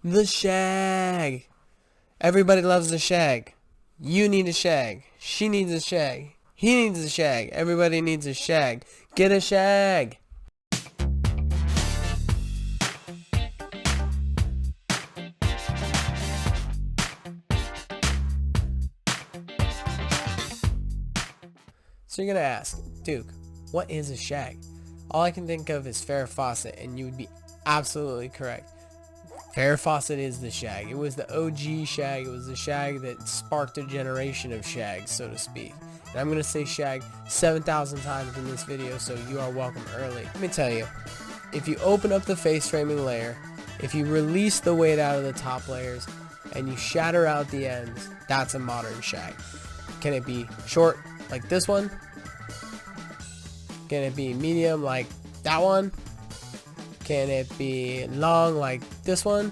The shag. Everybody loves the shag. You need a shag. She needs a shag. He needs a shag. Everybody needs a shag. Get a shag. So you're going to ask, Duke, what is a shag? All I can think of is Farrah Fawcett, and you would be absolutely correct. Farrah Fawcett is the shag. It was the OG shag. It was the shag that sparked a generation of shags, so to speak. And I'm going to say shag 7,000 times in this video, so you are welcome early. Let me tell you, if you open up the face framing layer, if you release the weight out of the top layers, and you shatter out the ends, that's a modern shag. Can it be short like this one? Can it be medium like that one? Can it be long like this one?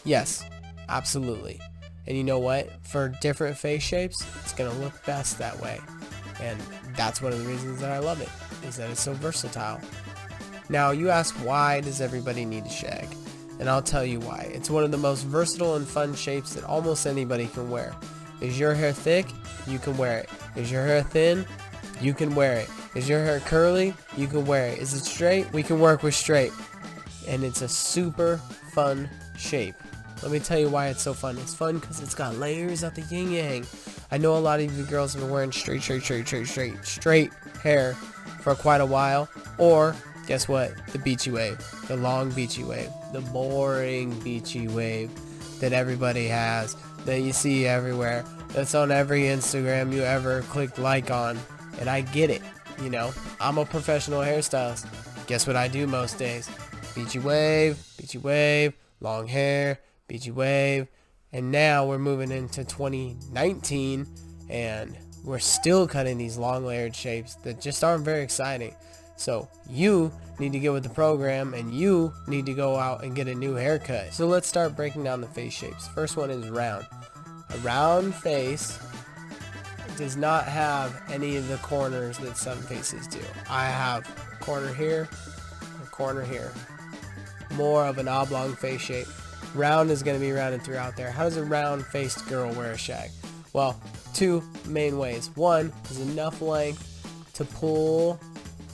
Yes, absolutely. And you know what? For different face shapes, it's going to look best that way. And that's one of the reasons that I love it, is that it's so versatile. Now, you ask, why does everybody need a shag? And I'll tell you why. It's one of the most versatile and fun shapes that almost anybody can wear. Is your hair thick? You can wear it. Is your hair thin? You can wear it. Is your hair curly? You can wear it. Is it straight? We can work with straight. And it's a super fun shape. Let me tell you why it's so fun. It's fun because it's got layers of the yin yang. I know a lot of you girls have been wearing straight hair for quite a while. Or, guess what? The beachy wave. The long beachy wave. The boring beachy wave that everybody has. That you see everywhere. That's on every Instagram you ever clicked like on. And I get it. You know, I'm a professional hairstylist. Guess what I do most days? Beachy wave, long hair, beachy wave. And now we're moving into 2019 and we're still cutting these long layered shapes that just aren't very exciting. So you need to get with the program and you need to go out and get a new haircut. So let's start breaking down the face shapes. First one is round. A round face does not have any of the corners that some faces do. I have a corner here, a corner here. More of an oblong face shape. Round is going to be rounded throughout there. How does a round-faced girl wear a shag? Well, two main ways. One is enough length to pull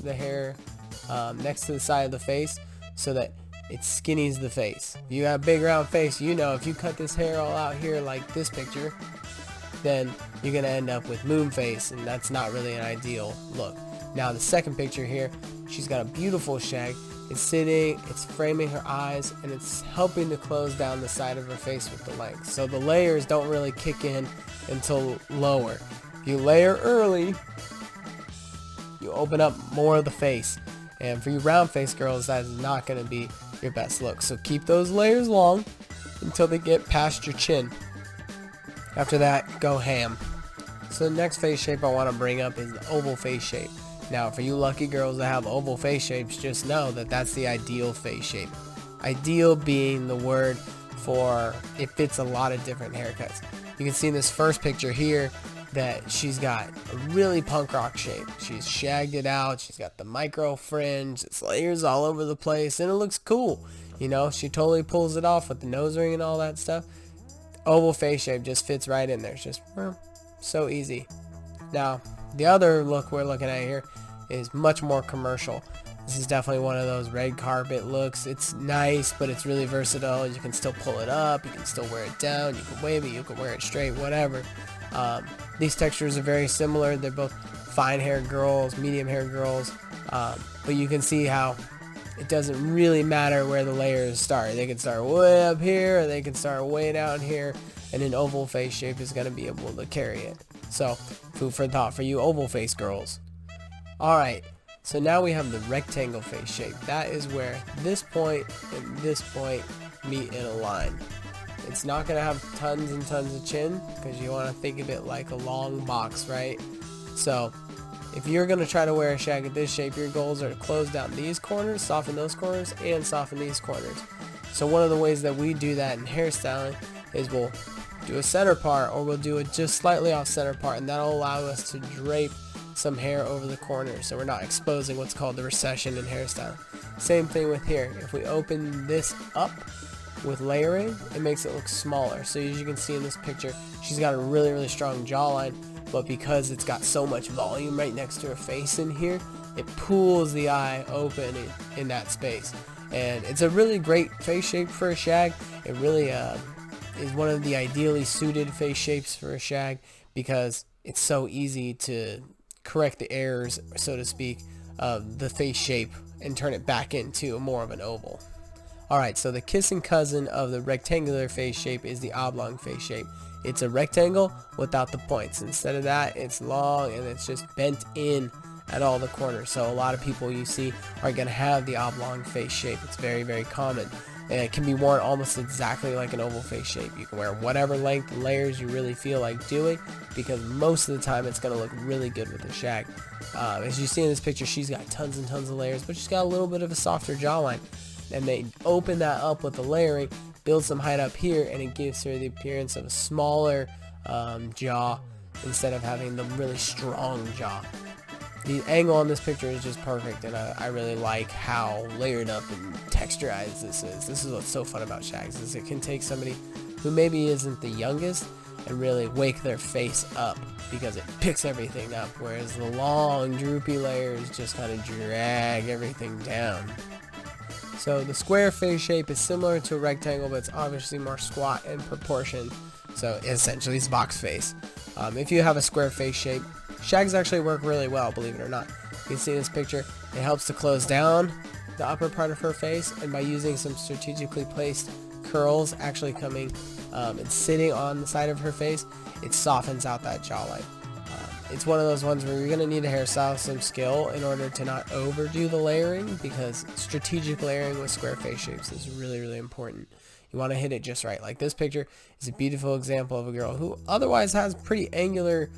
the hair next to the side of the face so that it skinnies the face. If you have a big round face, you know if you cut this hair all out here like this picture, then you're going to end up with moon face, and that's not really an ideal look. Now the second picture here, she's got a beautiful shag. It's sitting, it's framing her eyes, and it's helping to close down the side of her face with the length. So the layers don't really kick in until lower. If you layer early, you open up more of the face. And for you round face girls, that is not going to be your best look. So keep those layers long until they get past your chin. After that, go ham. So the next face shape I want to bring up is the oval face shape. Now, for you lucky girls that have oval face shapes, just know that that's the ideal face shape. Ideal being the word for it fits a lot of different haircuts. You can see in this first picture here that she's got a really punk rock shape. She's shagged it out. She's got the micro fringe. It's layers all over the place, and it looks cool. You know, she totally pulls it off with the nose ring and all that stuff. Oval face shape just fits right in there. It's just so easy. Now, the other look we're looking at here is much more commercial. This is definitely one of those red carpet looks. It's nice, but it's really versatile. You can still pull it up. You can still wear it down. You can wave it. You can wear it straight, whatever. These textures are very similar. They're both fine hair girls, medium hair girls. But you can see how it doesn't really matter where the layers start. They can start way up here, or they can start way down here, and an oval face shape is going to be able to carry it. So, food for thought for you oval face girls. Alright, so now we have the rectangle face shape. That is where this point and this point meet in a line. It's not going to have tons and tons of chin, because you want to think of it like a long box, right? So, if you're going to try to wear a shag at this shape, your goals are to close down these corners, soften those corners, and soften these corners. So one of the ways that we do that in hairstyling is we'll do a center part, or we'll do it just slightly off center part, and that'll allow us to drape some hair over the corners, so we're not exposing what's called the recession in hairstyling. Same thing with here. If we open this up, with layering, it makes it look smaller. So as you can see in this picture, she's got a really strong jawline, but because it's got so much volume right next to her face in here, it pulls the eye open in that space. And it's a really great face shape for a shag. It really is one of the ideally suited face shapes for a shag because it's so easy to correct the errors, so to speak, of the face shape and turn it back into more of an oval. Alright, so the kissing cousin of the rectangular face shape is the oblong face shape. It's a rectangle without the points. Instead of that, it's long and it's just bent in at all the corners. So a lot of people you see are going to have the oblong face shape. It's very common. And it can be worn almost exactly like an oval face shape. You can wear whatever length and layers you really feel like doing, because most of the time it's going to look really good with a shag. As you see in this picture, she's got tons and tons of layers, but she's got a little bit of a softer jawline. And they open that up with the layering, build some height up here, and it gives her the appearance of a smaller jaw instead of having the really strong jaw. The angle on this picture is just perfect, and I really like how layered up and texturized this is. This is what's so fun about shags, is it can take somebody who maybe isn't the youngest and really wake their face up because it picks everything up, whereas the long droopy layers just kind of drag everything down. So the square face shape is similar to a rectangle, but it's obviously more squat in proportion. So essentially it's box face. If you have a square face shape, shags actually work really well, believe it or not. You can see in this picture, it helps to close down the upper part of her face, and by using some strategically placed curls actually coming and sitting on the side of her face, it softens out that jawline. It's one of those ones where you're going to need a hairstyle, some skill in order to not overdo the layering, because strategic layering with square face shapes is really important. You want to hit it just right. Like this picture is a beautiful example of a girl who otherwise has pretty angular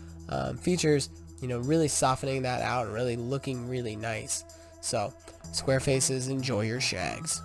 features, you know, really softening that out and really looking really nice. So square faces, enjoy your shags.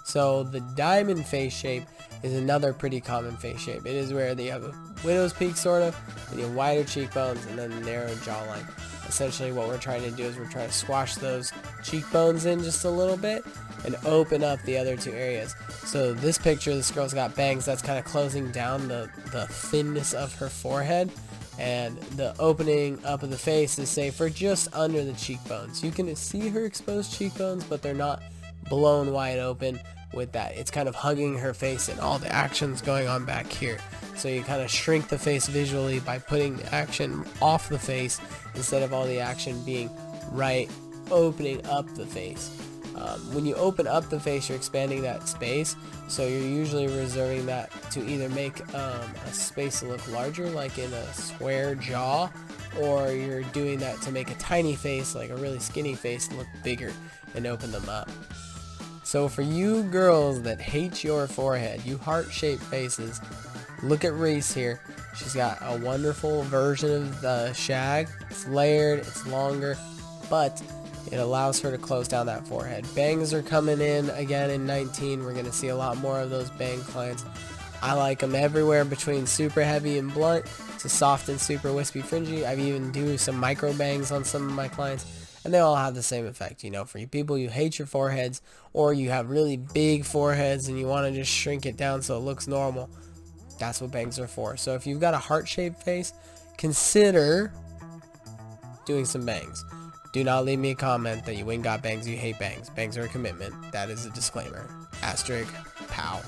So the diamond face shape is another pretty common face shape. It is where you have a widow's peak sort of, and you have wider cheekbones and then a narrow jawline. Essentially what we're trying to do is we're trying to squash those cheekbones in just a little bit and open up the other two areas. So this picture, this girl's got bangs, that's kind of closing down the thinness of her forehead, and the opening up of the face is say for just under the cheekbones. You can see her exposed cheekbones, but they're not blown wide open with that. It's kind of hugging her face and all the action's going on back here. So you kind of shrink the face visually by putting the action off the face instead of all the action being right opening up the face. When you open up the face, you're expanding that space, so you're usually reserving that to either make a space look larger, like in a square jaw, or you're doing that to make a tiny face, like a really skinny face, look bigger and open them up. So for you girls that hate your forehead, you heart-shaped faces, look at Reese here. She's got a wonderful version of the shag. It's layered, it's longer, but it allows her to close down that forehead. Bangs are coming in again in 19. We're going to see a lot more of those bang clients. I like them everywhere between super heavy and blunt to soft and super wispy fringy. I even do some micro bangs on some of my clients, and they all have the same effect. You know, for you people you hate your foreheads, or you have really big foreheads and you want to just shrink it down so it looks normal, that's what bangs are for. So if you've got a heart-shaped face, consider doing some bangs. Do not leave me a comment that you ain't got bangs, you hate bangs. Bangs are a commitment. That is a disclaimer. Asterisk, pow.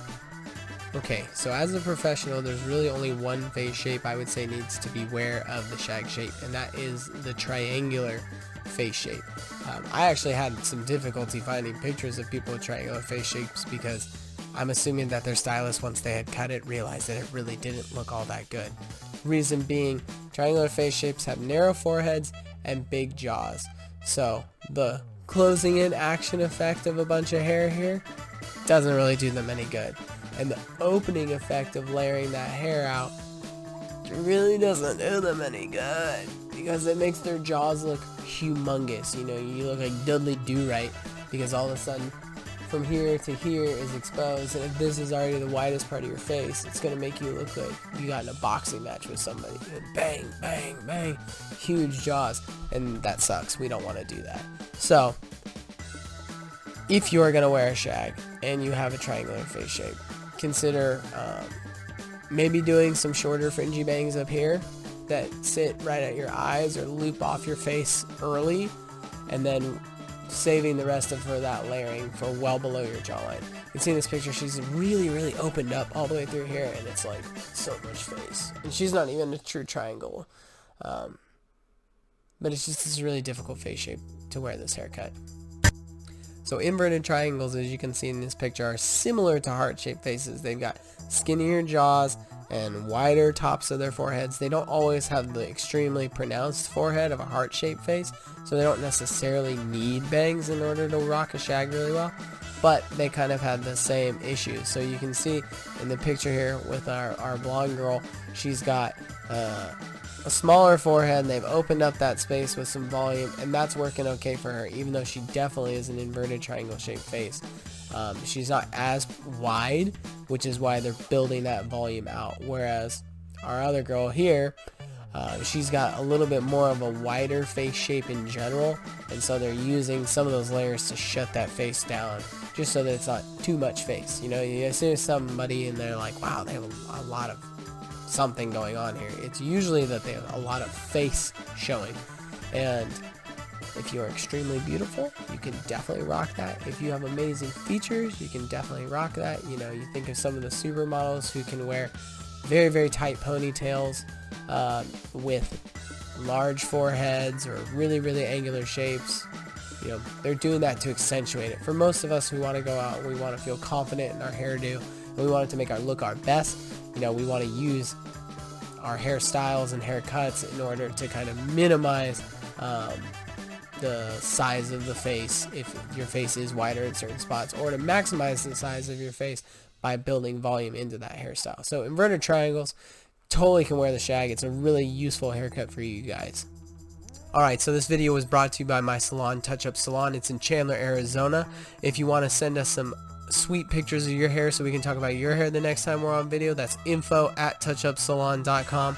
Okay, so as a professional, there's really only one face shape I would say needs to beware of the shag shape, and that is the triangular face shape. I actually had some difficulty finding pictures of people with triangular face shapes because I'm assuming that their stylist, once they had cut it, realized that it really didn't look all that good. Reason being, triangular face shapes have narrow foreheads and big jaws. So the closing in action effect of a bunch of hair here doesn't really do them any good. And the opening effect of layering that hair out really doesn't do them any good, because it makes their jaws look humongous. You know, you look like Dudley Do-Right because all of a sudden from here to here is exposed, and if this is already the widest part of your face, it's going to make you look like you got in a boxing match with somebody. Bang, bang, bang, huge jaws, and that sucks. We don't want to do that. So if you're going to wear a shag and you have a triangular face shape, consider maybe doing some shorter fringy bangs up here that sit right at your eyes or loop off your face early, and then saving the rest of for that layering for well below your jawline. You can see in this picture she's really opened up all the way through here, and it's like so much face. And she's not even a true triangle. But it's just this really difficult face shape to wear this haircut. So inverted triangles, as you can see in this picture, are similar to heart-shaped faces. They've got skinnier jaws and wider tops of their foreheads. They don't always have the extremely pronounced forehead of a heart-shaped face, so they don't necessarily need bangs in order to rock a shag really well, but they kind of have the same issues. So you can see in the picture here with our blonde girl, she's got a smaller forehead, and they've opened up that space with some volume, and that's working okay for her, even though she definitely is an inverted triangle shaped face. She's not as wide, which is why they're building that volume out, whereas our other girl here, she's got a little bit more of a wider face shape in general, and so they're using some of those layers to shut that face down, just so that it's not too much face. You know, you see somebody and they're like, wow, they have a lot of something going on here. It's usually that they have a lot of face showing, and if you're extremely beautiful, you can definitely rock that. If you have amazing features, you can definitely rock that. You know, you think of some of the supermodels who can wear very tight ponytails with large foreheads or really angular shapes. You know, they're doing that to accentuate it. For most of us who want to go out and we want to feel confident in our hairdo, and we want it to make our look our best, you know, we want to use our hairstyles and haircuts in order to kind of minimize the size of the face if your face is wider in certain spots, or to maximize the size of your face by building volume into that hairstyle. So inverted triangles totally can wear the shag. It's a really useful haircut for you guys. Alright, so this video was brought to you by my salon, Touch Up Salon. It's in Chandler, Arizona. If you want to send us some sweet pictures of your hair so we can talk about your hair the next time we're on video, that's info@touchupsalon.com.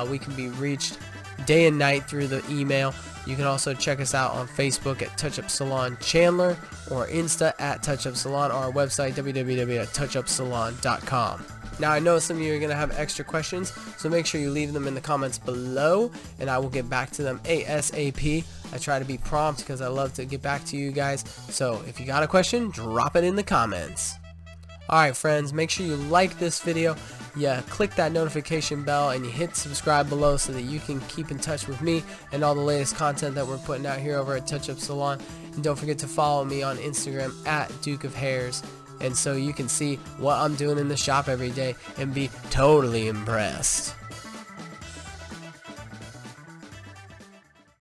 We can be reached day and night through the email. You can also check us out on Facebook at Touch Up Salon Chandler, or Insta at Touch Up Salon, or our website www.touchupsalon.com. Now, I know some of you are going to have extra questions, so make sure you leave them in the comments below, and I will get back to them ASAP. I try to be prompt because I love to get back to you guys, so if you got a question, drop it in the comments. Alright friends, make sure you like this video, you click that notification bell, and you hit subscribe below so that you can keep in touch with me and all the latest content that we're putting out here over at Touch Up Salon. And don't forget to follow me on Instagram at Duke of Hairs, and so you can see what I'm doing in the shop every day and be totally impressed.